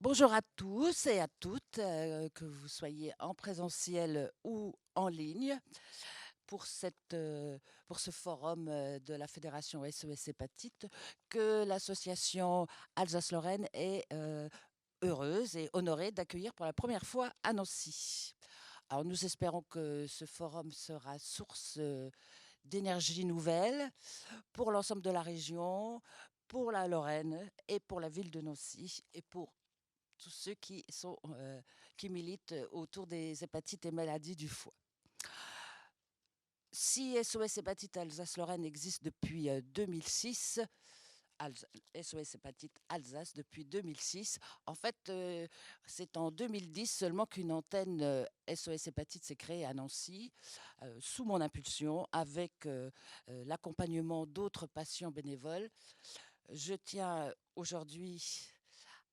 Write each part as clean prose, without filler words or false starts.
Bonjour à tous et à toutes, que vous soyez en présentiel ou en ligne pour pour ce forum, de la fédération SOS Hépatite que l'association Alsace-Lorraine est, heureuse et honorée d'accueillir pour la première fois à Nancy. Alors nous espérons que ce forum sera source, d'énergie nouvelle pour l'ensemble de la région, pour la Lorraine et pour la ville de Nancy et pour tous ceux qui militent autour des hépatites et maladies du foie. Si SOS Hépatite Alsace-Lorraine existe depuis 2006, SOS Hépatite Alsace depuis 2006. En fait, c'est en 2010 seulement qu'une antenne SOS Hépatite s'est créée à Nancy, sous mon impulsion, avec l'accompagnement d'autres patients bénévoles. Je tiens aujourd'hui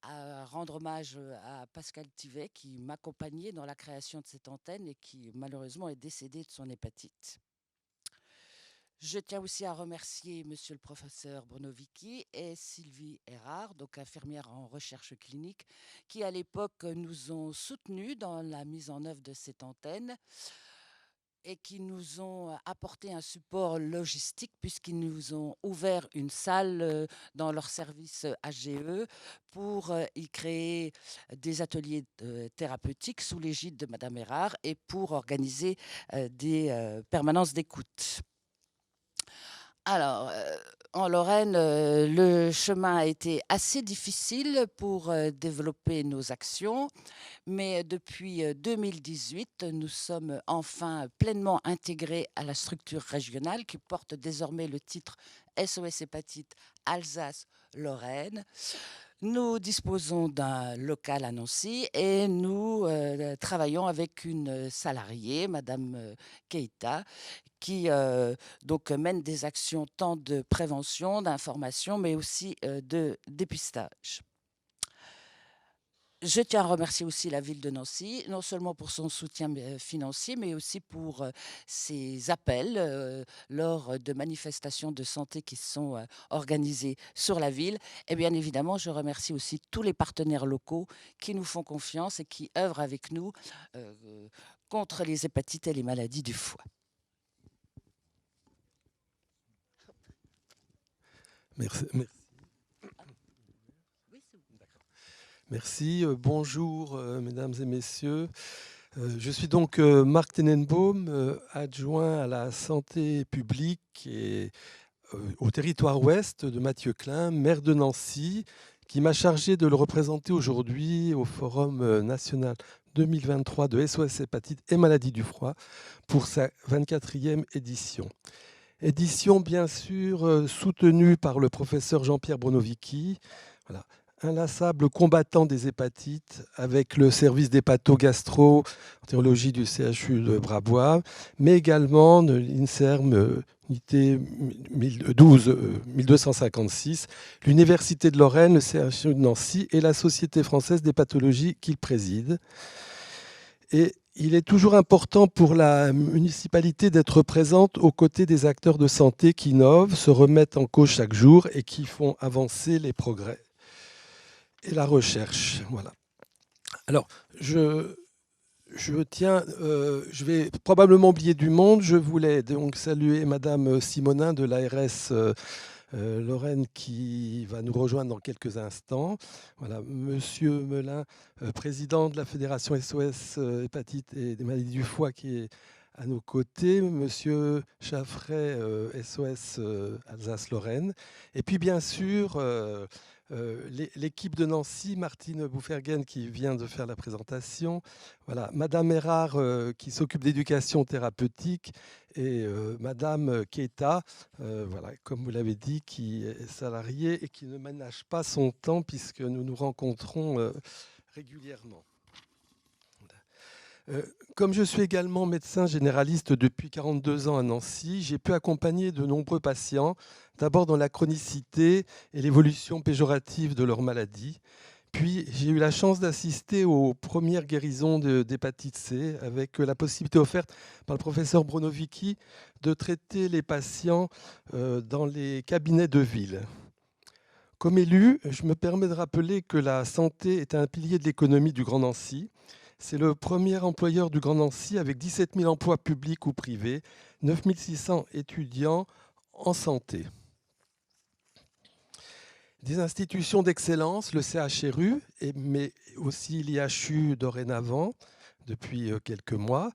à rendre hommage à Pascal Thivet qui m'accompagnait dans la création de cette antenne et qui malheureusement est décédé de son hépatite. Je tiens aussi à remercier monsieur le professeur Bruno Vicky et Sylvie Erard, donc infirmière en recherche clinique, qui à l'époque nous ont soutenus dans la mise en œuvre de cette antenne et qui nous ont apporté un support logistique puisqu'ils nous ont ouvert une salle dans leur service HGE pour y créer des ateliers thérapeutiques sous l'égide de Madame Erard et pour organiser des permanences d'écoute. Alors, en Lorraine, le chemin a été assez difficile pour développer nos actions, mais depuis 2018, nous sommes enfin pleinement intégrés à la structure régionale qui porte désormais le titre SOS Hépatite Alsace-Lorraine. Nous disposons d'un local à Nancy et nous travaillons avec une salariée, Madame Keita, qui donc mène des actions tant de prévention, d'information, mais aussi de dépistage. Je tiens à remercier aussi la ville de Nancy, non seulement pour son soutien financier, mais aussi pour ses appels lors de manifestations de santé qui sont organisées sur la ville. Et bien évidemment, je remercie aussi tous les partenaires locaux qui nous font confiance et qui œuvrent avec nous contre les hépatites et les maladies du foie. Merci. Merci. Bonjour, mesdames et messieurs. Je suis donc Marc Tenenbaum, adjoint à la santé publique et au territoire ouest de Mathieu Klein, maire de Nancy, qui m'a chargé de le représenter aujourd'hui au Forum national 2023 de SOS Hépatite et maladies du foie pour sa 24e édition. Édition bien sûr soutenue par le professeur Jean-Pierre Bruno-Vicky, voilà, inlassable combattant des hépatites avec le service d'hépato-gastro-entérologie du CHU de Brabois, mais également de l'INSERM unité 1256, l'Université de Lorraine, le CHU de Nancy et la Société française d'hépatologie qu'il préside. Et il est toujours important pour la municipalité d'être présente aux côtés des acteurs de santé qui innovent, se remettent en cause chaque jour et qui font avancer les progrès et la recherche. Voilà. Alors, je vais probablement oublier du monde. Je voulais donc saluer Madame Simonin de l'ARS Lorraine qui va nous rejoindre dans quelques instants. Voilà, Monsieur Melin, président de la Fédération SOS Hépatite et des maladies du foie qui est à nos côtés, Monsieur Chaffray, SOS Alsace-Lorraine. Et puis bien sûr, l'équipe de Nancy, Martine Bouffergen qui vient de faire la présentation, voilà, Madame Erard qui s'occupe d'éducation thérapeutique et Madame Keita, voilà, comme vous l'avez dit, qui est salariée et qui ne ménage pas son temps puisque nous nous rencontrons régulièrement. Comme je suis également médecin généraliste depuis 42 ans à Nancy, j'ai pu accompagner de nombreux patients, d'abord dans la chronicité et l'évolution péjorative de leur maladie. Puis j'ai eu la chance d'assister aux premières guérisons d'hépatite C avec la possibilité offerte par le professeur Bruno Vicky de traiter les patients dans les cabinets de ville. Comme élu, je me permets de rappeler que la santé est un pilier de l'économie du Grand Nancy. C'est le premier employeur du Grand Nancy avec 17 000 emplois publics ou privés, 9 600 étudiants en santé. Des institutions d'excellence, le CHRU, mais aussi l'IHU dorénavant, depuis quelques mois.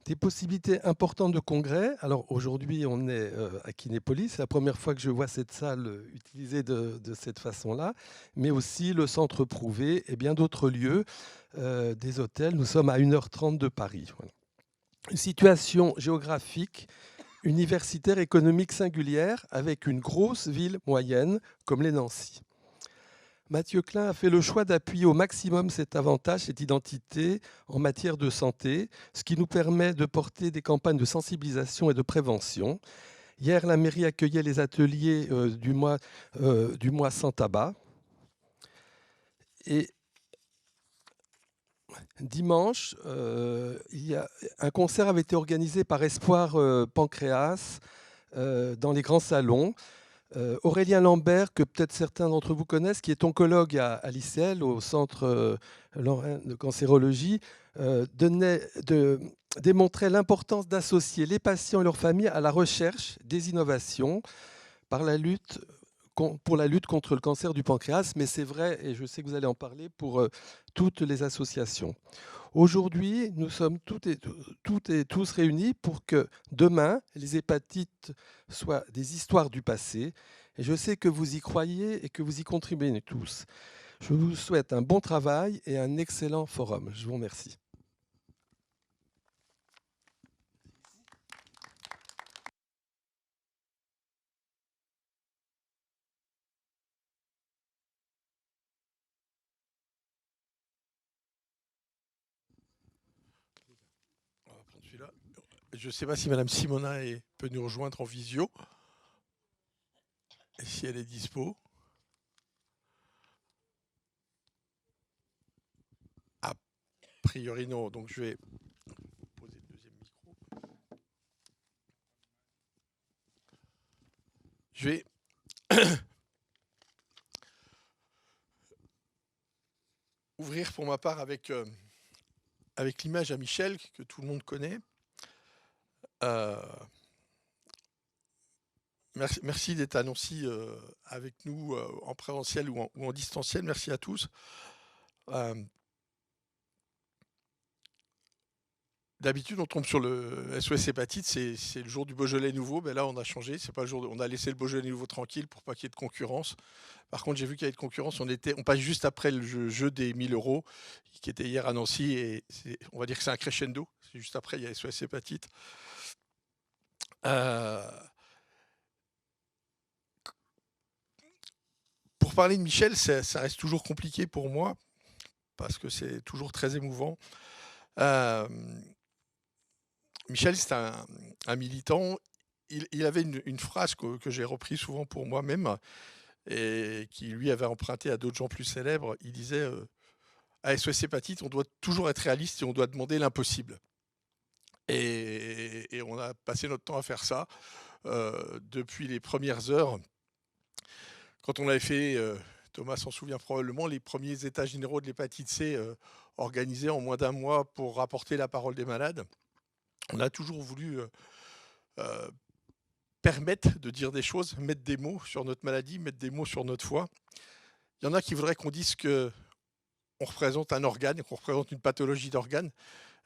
Des possibilités importantes de congrès. Alors aujourd'hui, on est à Kinépolis. C'est la première fois que je vois cette salle utilisée de cette façon-là. Mais aussi le Centre Prouvé et bien d'autres lieux, des hôtels. Nous sommes à 1h30 de Paris. Voilà. Une situation géographique, universitaire, économique singulière avec une grosse ville moyenne comme les Nancy. Mathieu Klein a fait le choix d'appuyer au maximum cet avantage, cette identité en matière de santé, ce qui nous permet de porter des campagnes de sensibilisation et de prévention. Hier, la mairie accueillait les ateliers du mois sans tabac. Et dimanche, un concert avait été organisé par Espoir Pancréas dans les grands salons. Aurélien Lambert, que peut-être certains d'entre vous connaissent, qui est oncologue à l'ICEL, au Centre lorrain de cancérologie, démontrait l'importance d'associer les patients et leurs familles à la recherche des innovations pour la lutte contre le cancer du pancréas. Mais c'est vrai, et je sais que vous allez en parler, pour toutes les associations. Aujourd'hui, nous sommes toutes et tous réunis pour que demain, les hépatites soient des histoires du passé. Et je sais que vous y croyez et que vous y contribuez tous. Je vous souhaite un bon travail et un excellent forum. Je vous remercie. On va prendre celui-là. Je ne sais pas si Madame Simonin peut nous rejoindre en visio. Et si elle est dispo. A priori non, donc je vais poser le deuxième micro. Je vais ouvrir pour ma part avec l'image à Michel, que tout le monde connaît. Merci d'être à Nancy avec nous en présentiel ou en distanciel. Merci à tous. D'habitude, on tombe sur le SOS hépatite, c'est le jour du Beaujolais nouveau. Mais là, on a changé. C'est pas le jour on a laissé le Beaujolais nouveau tranquille pour pas qu'il y ait de concurrence. Par contre, j'ai vu qu'il y avait de concurrence. On passe juste après le jeu des 1 000 € qui était hier à Nancy. Et on va dire que c'est un crescendo. C'est juste après, il y a SOS hépatite. Pour parler de Michel, ça reste toujours compliqué pour moi parce que c'est toujours très émouvant. Michel, c'est un militant. Il avait une phrase que j'ai reprise souvent pour moi-même et qui lui avait emprunté à d'autres gens plus célèbres. Il disait à SOS hépatite, on doit toujours être réaliste et on doit demander l'impossible. Et on a passé notre temps à faire ça depuis les premières heures. Quand on avait fait, Thomas s'en souvient probablement, les premiers états généraux de l'hépatite C organisés en moins d'un mois pour rapporter la parole des malades, on a toujours voulu permettre de dire des choses, mettre des mots sur notre maladie, mettre des mots sur notre foi. Il y en a qui voudraient qu'on dise qu'on représente un organe, qu'on représente une pathologie d'organe.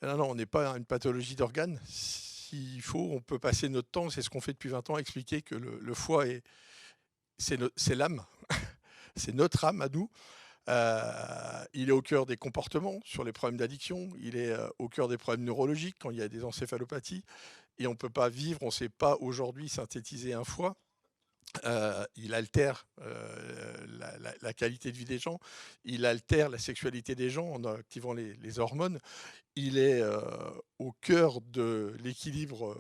Non, on n'est pas une pathologie d'organe. S'il faut, on peut passer notre temps, c'est ce qu'on fait depuis 20 ans, à expliquer que le foie, c'est l'âme, c'est notre âme à nous. Il est au cœur des comportements sur les problèmes d'addiction, il est au cœur des problèmes neurologiques quand il y a des encéphalopathies. Et on ne peut pas vivre, on ne sait pas aujourd'hui synthétiser un foie. Il altère la qualité de vie des gens, il altère la sexualité des gens en activant les hormones. Il est au cœur de l'équilibre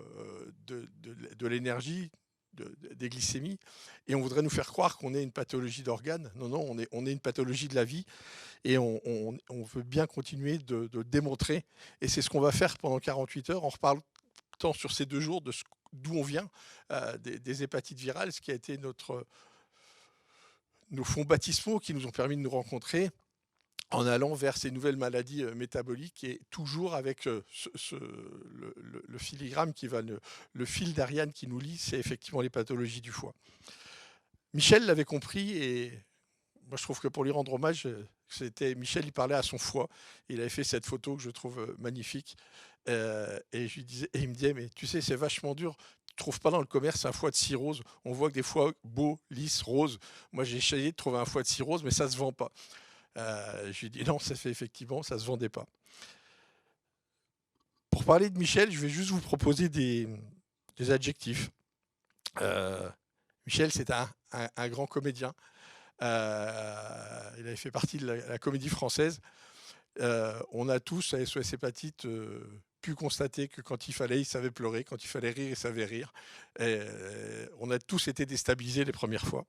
de l'énergie, des glycémies, et on voudrait nous faire croire qu'on est une pathologie d'organes. Non, non, on est une pathologie de la vie, et on veut bien continuer de le démontrer, et c'est ce qu'on va faire pendant 48 heures. On reparle tant sur ces 2 jours d'où on vient, des hépatites virales, ce qui a été nos fonds baptismaux qui nous ont permis de nous rencontrer en allant vers ces nouvelles maladies métaboliques et toujours avec le filigrane qui va, le fil d'Ariane qui nous lie, c'est effectivement les pathologies du foie. Michel l'avait compris et moi je trouve que pour lui rendre hommage, Michel, il parlait à son foie. Il avait fait cette photo que je trouve magnifique. Et je lui disais, et il me disait, mais tu sais, c'est vachement dur. Tu ne trouves pas dans le commerce un foie de cirrhose. On voit que des foies beaux, lisses, roses. Moi, j'ai essayé de trouver un foie de cirrhose, mais ça ne se vend pas. Je lui ai dit, non, ça fait effectivement, ça ne se vendait pas. Pour parler de Michel, je vais juste vous proposer des adjectifs. Michel, c'est un grand comédien. Il avait fait partie de la comédie française. On a tous, à SOS Hépatite, pu constater que quand il fallait, il savait pleurer. Quand il fallait rire, il savait rire. On a tous été déstabilisés les premières fois.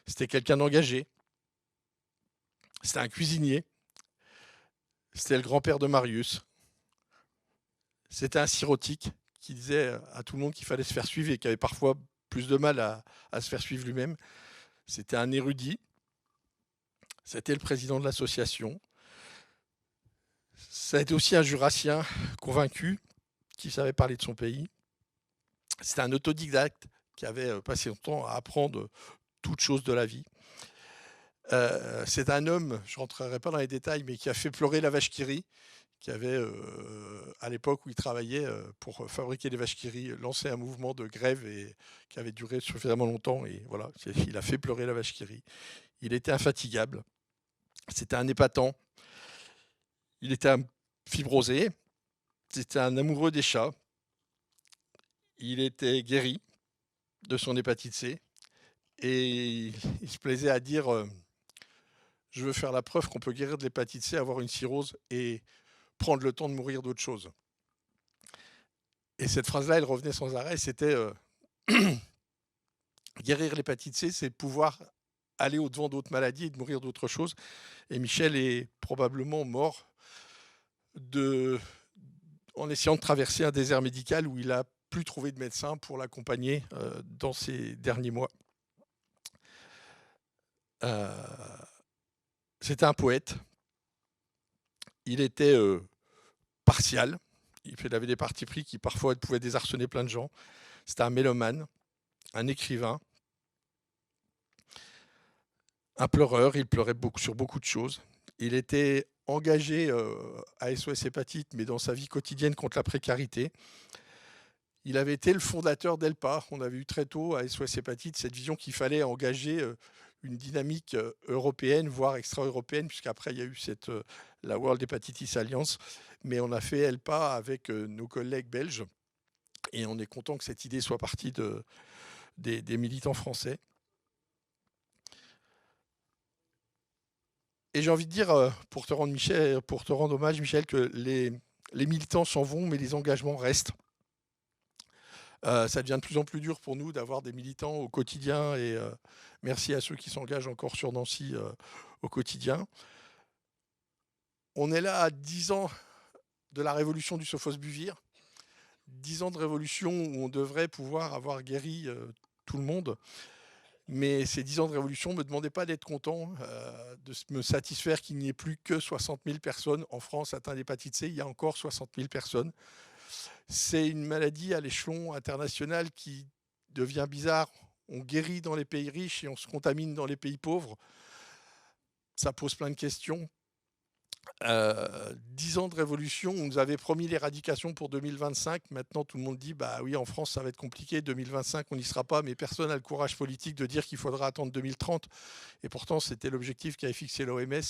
C'était quelqu'un d'engagé. C'était un cuisinier. C'était le grand-père de Marius. C'était un sirotique qui disait à tout le monde qu'il fallait se faire suivre et qui avait parfois plus de mal à se faire suivre lui-même. C'était un érudit. C'était le président de l'association. Ça a été aussi un jurassien convaincu qui savait parler de son pays. C'était un autodidacte qui avait passé son temps à apprendre toutes choses de la vie. C'est un homme, je ne rentrerai pas dans les détails, mais qui a fait pleurer la vache qui rit, qui avait, à l'époque où il travaillait pour fabriquer les vaches qui rit, lancé un mouvement de grève et qui avait duré suffisamment longtemps. Et voilà, il a fait pleurer la vache qui rit. Il était infatigable. C'était un épatant. Il était un fibrosé. C'était un amoureux des chats. Il était guéri de son hépatite C. Et il se plaisait à dire je veux faire la preuve qu'on peut guérir de l'hépatite C, avoir une cirrhose et prendre le temps de mourir d'autre chose. Et cette phrase-là, elle revenait sans arrêt. C'était guérir l'hépatite C, c'est pouvoir aller au-devant d'autres maladies et de mourir d'autres choses. Et Michel est probablement mort en essayant de traverser un désert médical où il n'a plus trouvé de médecin pour l'accompagner dans ces derniers mois. C'était un poète. Il était partial. Il avait des partis pris qui parfois pouvaient désarçonner plein de gens. C'était un mélomane, un écrivain, un pleureur. Il pleurait sur beaucoup de choses. Il était engagé à SOS Hépatite, mais dans sa vie quotidienne contre la précarité. Il avait été le fondateur d'ELPA. On avait eu très tôt à SOS Hépatite cette vision qu'il fallait engager une dynamique européenne, voire extra-européenne, puisqu'après il y a eu la World Hepatitis Alliance. Mais on a fait ELPA avec nos collègues belges. Et on est content que cette idée soit partie des militants français. Et j'ai envie de dire, pour te rendre hommage, Michel, que les militants s'en vont, mais les engagements restent. Ça devient de plus en plus dur pour nous d'avoir des militants au quotidien et merci à ceux qui s'engagent encore sur Nancy au quotidien. On est là à 10 ans de la révolution du Sophos-Buvir, 10 ans de révolution où on devrait pouvoir avoir guéri tout le monde. Mais ces 10 ans de révolution ne me demandaient pas d'être content, de me satisfaire qu'il n'y ait plus que 60 000 personnes en France atteintes d'hépatite C. Il y a encore 60 000 personnes. C'est une maladie à l'échelon international qui devient bizarre. On guérit dans les pays riches et on se contamine dans les pays pauvres. Ça pose plein de questions. 10 ans de révolution, on nous avait promis l'éradication pour 2025. Maintenant, tout le monde dit, bah oui, en France, ça va être compliqué. 2025, on n'y sera pas, mais personne n'a le courage politique de dire qu'il faudra attendre 2030. Et pourtant, c'était l'objectif qu'avait fixé l'OMS.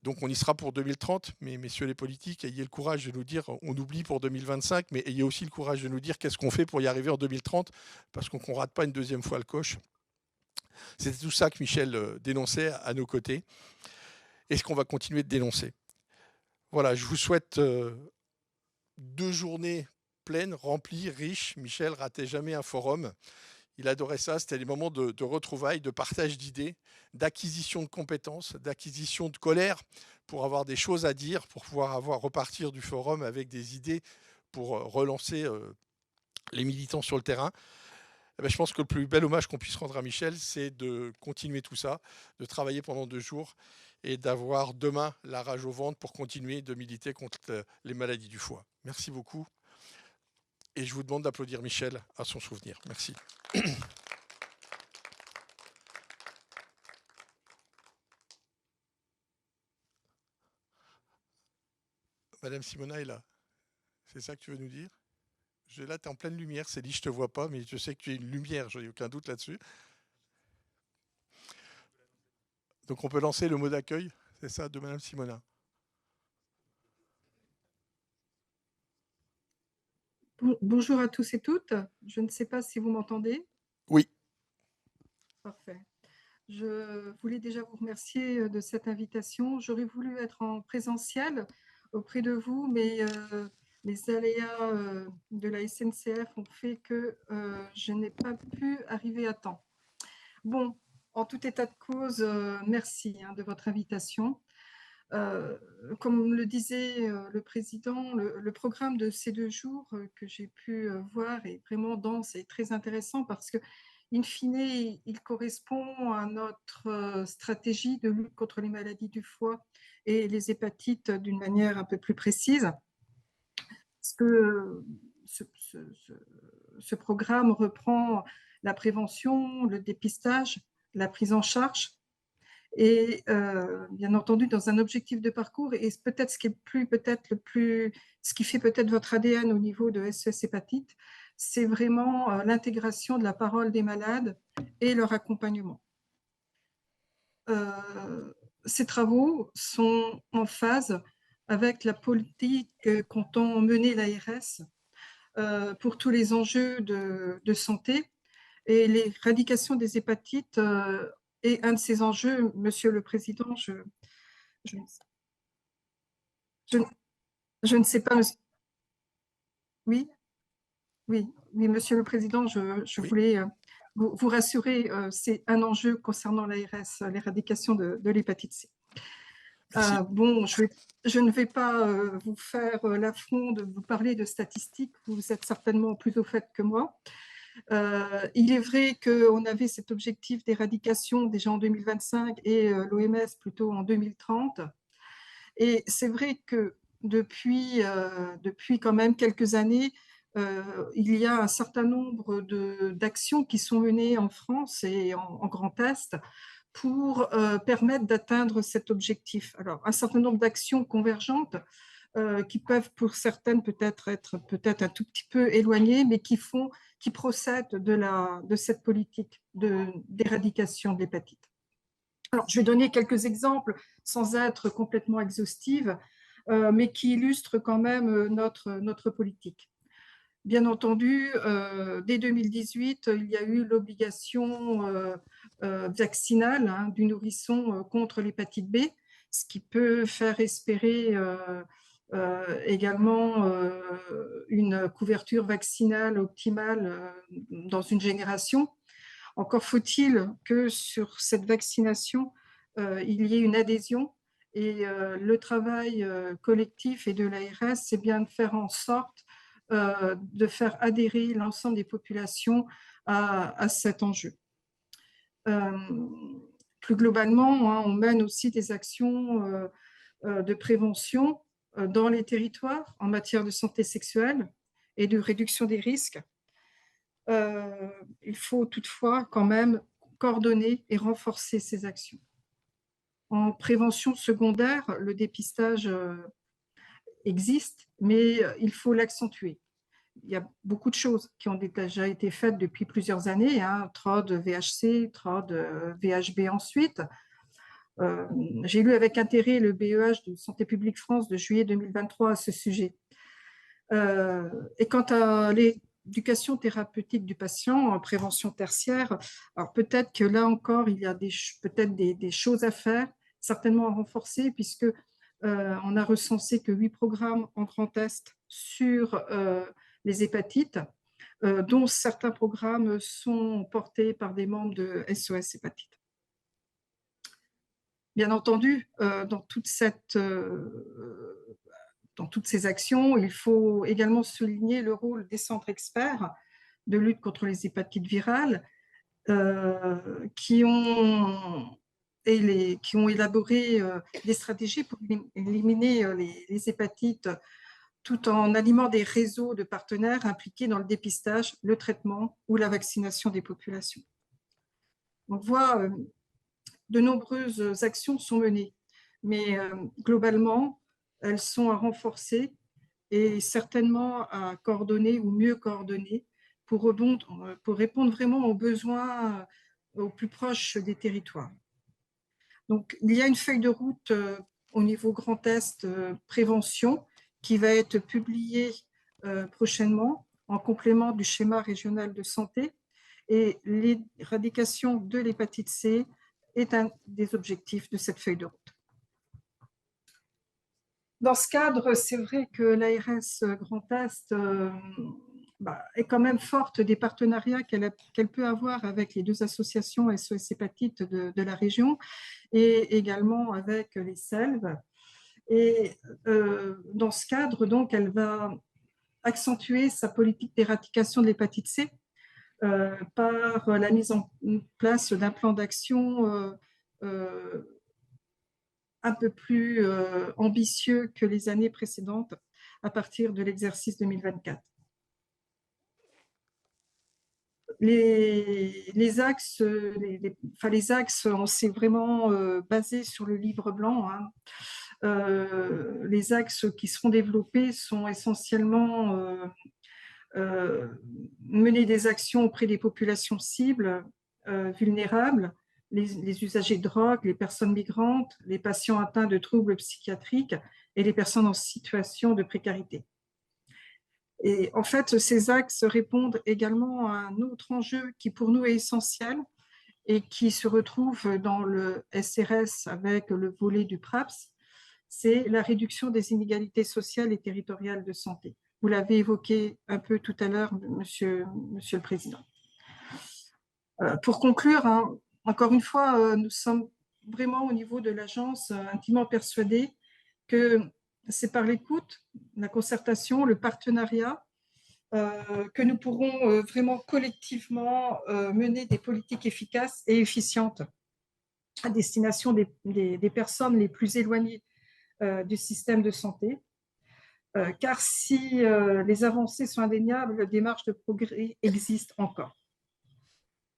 Donc, on y sera pour 2030. Mais messieurs les politiques, ayez le courage de nous dire, on oublie pour 2025, mais ayez aussi le courage de nous dire qu'est-ce qu'on fait pour y arriver en 2030, parce qu'on ne rate pas une deuxième fois le coche. C'était tout ça que Michel dénonçait à nos côtés. Et ce qu'on va continuer de dénoncer. Voilà, je vous souhaite 2 journées pleines, remplies, riches. Michel ratait jamais un forum. Il adorait ça. C'était des moments de retrouvailles, de partage d'idées, d'acquisition de compétences, d'acquisition de colère pour avoir des choses à dire, pour pouvoir repartir du forum avec des idées pour relancer les militants sur le terrain. Eh ben, je pense que le plus bel hommage qu'on puisse rendre à Michel, c'est de continuer tout ça, de travailler pendant 2 jours et d'avoir demain la rage au ventre pour continuer de militer contre les maladies du foie. Merci beaucoup et je vous demande d'applaudir Michel à son souvenir. Merci. Madame Simona est là. C'est ça que tu veux nous dire? Là, tu es en pleine lumière. C'est dit, je te vois pas, mais je sais que tu es une lumière. Je n'ai aucun doute là-dessus. Donc, on peut lancer le mot d'accueil, c'est ça, de Madame Simona. Bonjour à tous et toutes. Je ne sais pas si vous m'entendez. Oui. Parfait. Je voulais déjà vous remercier de cette invitation. J'aurais voulu être en présentiel auprès de vous, mais les aléas de la SNCF ont fait que je n'ai pas pu arriver à temps. Bon, en tout état de cause, merci de votre invitation. Comme le disait le président, le programme de ces 2 jours que j'ai pu voir est vraiment dense et très intéressant parce que, in fine, il correspond à notre stratégie de lutte contre les maladies du foie et les hépatites d'une manière un peu plus précise. Parce que ce programme reprend la prévention, le dépistage, la prise en charge et bien entendu dans un objectif de parcours et peut-être ce qui fait peut-être votre ADN au niveau de SES Hépatite, c'est vraiment l'intégration de la parole des malades et leur accompagnement. Ces travaux sont en phase avec la politique qu'entend mener l'ARS pour tous les enjeux de santé et l'éradication des hépatites est un de ces enjeux. Monsieur le Président, je ne sais pas. Oui, oui, oui, Monsieur le Président, je Oui. voulais vous rassurer, c'est un enjeu concernant l'ARS, l'éradication de l'hépatite C. Bon, je ne vais pas vous faire l'affront de vous parler de statistiques, vous êtes certainement plus au fait que moi. Il est vrai qu'on avait cet objectif d'éradication déjà en 2025 et l'OMS plutôt en 2030. Et c'est vrai que depuis quand même quelques années, il y a un certain nombre d'actions qui sont menées en France et en Grand Est pour permettre d'atteindre cet objectif. Alors, un certain nombre d'actions convergentes qui peuvent pour certaines peut-être être un tout petit peu éloignées, mais qui procèdent de cette politique d'éradication de l'hépatite. Alors, je vais donner quelques exemples sans être complètement exhaustive, mais qui illustrent quand même notre politique. Bien entendu, dès 2018, il y a eu l'obligation vaccinale du nourrisson contre l'hépatite B, ce qui peut faire espérer également une couverture vaccinale optimale dans une génération. Encore faut-il que sur cette vaccination, il y ait une adhésion et le travail collectif et de l'ARS, c'est bien de faire en sorte de faire adhérer l'ensemble des populations à cet enjeu. Plus globalement, on mène aussi des actions de prévention dans les territoires en matière de santé sexuelle et de réduction des risques. Il faut toutefois quand même coordonner et renforcer ces actions. En prévention secondaire, le dépistage existe, mais il faut l'accentuer. Il y a beaucoup de choses qui ont déjà été faites depuis plusieurs années, TROD, VHC, TROD, VHB ensuite. J'ai lu avec intérêt le BEH de Santé publique France de juillet 2023 à ce sujet. Et quant à l'éducation thérapeutique du patient en prévention tertiaire, alors peut-être que là encore, il y a peut-être des choses à faire, certainement à renforcer, puisque on a recensé que 8 programmes en Grand Est sur les hépatites, dont certains programmes sont portés par des membres de SOS Hépatite. Bien entendu, dans toutes ces actions, il faut également souligner le rôle des centres experts de lutte contre les hépatites virales qui ont élaboré des stratégies pour éliminer les hépatites tout en animant des réseaux de partenaires impliqués dans le dépistage, le traitement ou la vaccination des populations. On voit de nombreuses actions sont menées, mais globalement, elles sont à renforcer et certainement à coordonner ou mieux coordonner pour répondre vraiment aux besoins au plus proche des territoires. Donc, il y a une feuille de route au niveau Grand Est prévention qui va être publiée prochainement en complément du schéma régional de santé. Et l'éradication de l'hépatite C est un des objectifs de cette feuille de route. Dans ce cadre, c'est vrai que l'ARS Grand Est est quand même forte des partenariats qu'elle peut avoir avec les deux associations SOS Hépatite de la région et également avec les SELV. Et dans ce cadre, donc, elle va accentuer sa politique d'éradication de l'hépatite C par la mise en place d'un plan d'action un peu plus ambitieux que les années précédentes à partir de l'exercice 2024. Les axes, on s'est vraiment basé sur le livre blanc. Hein. Les axes qui seront développés sont essentiellement mener des actions auprès des populations cibles vulnérables, les usagers de drogue, les personnes migrantes, les patients atteints de troubles psychiatriques et les personnes en situation de précarité. Et en fait, ces axes répondent également à un autre enjeu qui pour nous est essentiel et qui se retrouve dans le SRS avec le volet du PRAPS, c'est la réduction des inégalités sociales et territoriales de santé. Vous l'avez évoqué un peu tout à l'heure, monsieur le Président. Pour conclure, hein, encore une fois, nous sommes vraiment au niveau de l'agence intimement persuadés que c'est par l'écoute, la concertation, le partenariat que nous pourrons vraiment collectivement mener des politiques efficaces et efficientes à destination des personnes les plus éloignées du système de santé. Car si les avancées sont indéniables, des marges de progrès existent encore.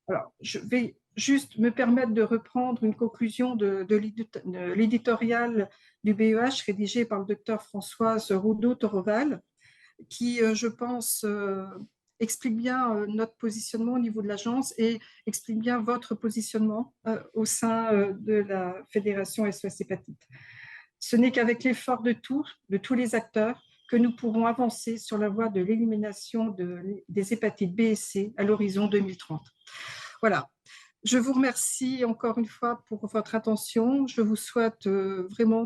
Alors, je vais juste me permettre de reprendre une conclusion de l'éditorial du BEH rédigé par le docteur Françoise Roudot-Toroval, qui, je pense, explique bien notre positionnement au niveau de l'agence et explique bien votre positionnement au sein de la Fédération SOS Hépatite. Ce n'est qu'avec l'effort de tous les acteurs que nous pourrons avancer sur la voie de l'élimination des hépatites B et C à l'horizon 2030. Voilà. Je vous remercie encore une fois pour votre attention. Je vous souhaite vraiment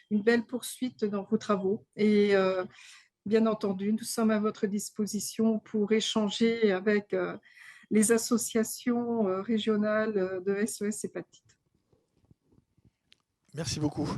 une belle poursuite dans vos travaux. Et bien entendu, nous sommes à votre disposition pour échanger avec les associations régionales de SOS Hépatite. Merci beaucoup.